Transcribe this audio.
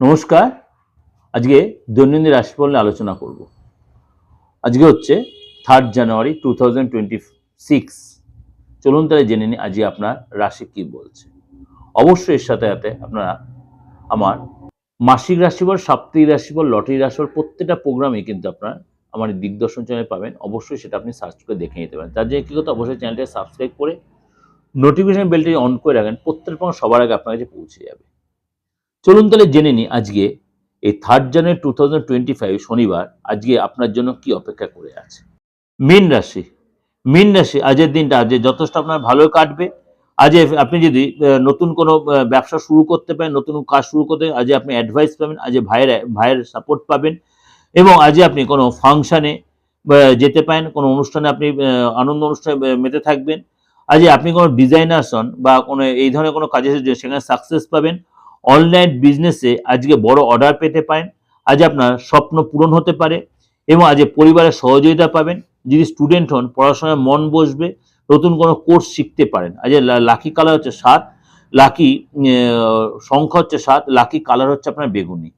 নমস্কার। আজকে দৈনন্দিন রাশিফল নিয়ে আলোচনা করব। আজকে হচ্ছে 3 জানুয়ারি 2026। চলুন তাহলে জেনে নিই আজকে আপনার রাশি কি বলছে। অবশ্যই এর সাথে সাথে আপনারা আমার মাসিক রাশিফল, সাপ্তাহিক রাশিফল, লটারি রাশিফল প্রত্যেকটা প্রোগ্রামে কিন্তু আপনারা আমার এই দিগদর্শন চ্যানেলে পাবেন। অবশ্যই সেটা আপনি সার্চ করে দেখে নিতে পারেন। তার জন্য কি করতে হবে? অবশ্যই চ্যানেলটা সাবস্ক্রাইব করে নোটিফিকেশন বেলটি অন করে রাখেন। প্রত্যেকটা প্রোগ্রাম সবার আগে আপনার কাছে পৌঁছে যাবে। চলুন তাহলে জেনে নিই আজকে এই 3 জানুয়ারি 2025 শনিবার আজকে আপনার জন্য কি অপেক্ষা করে আছে। মীন রাশি। মীন রাশি আজকের দিনটা আজ যথেষ্ট আপনার ভালো কাটবে। আজ আপনি যদি নতুন কোনো ব্যবসা শুরু করতে পারেন, নতুন কাজ শুরু করতে আজ আপনি অ্যাডভাইস পাবেন, আজ ভাইয়ের সাপোর্ট পাবেন এবং আজ আপনি কোনো ফাংশনে যেতে পারেন, কোনো অনুষ্ঠানে আপনি আনন্দ অনুষ্ঠানে মেতে থাকবেন। আজ আপনি কোনো ডিজাইনার্স হন বা কোনো এই ধরনের কোনো কাজে সেখানে সাকসেস পাবেন। অনলাইন বিজনেসে আজকে বড় অর্ডার পেতে পারেন। আজ আপনার স্বপ্ন পূরণ হতে পারে এবং আজ পরিবারের সহযোগিতা পাবেন। যদি স্টুডেন্ট হন পড়াশোনায় মন বসবে, নতুন কোনো কোর্স শিখতে পারেন। আজ লাকি কালার হচ্ছে 7, লাকি সংখ্যা হচ্ছে 7, লাকি কালার হচ্ছে আপনার বেগুনি।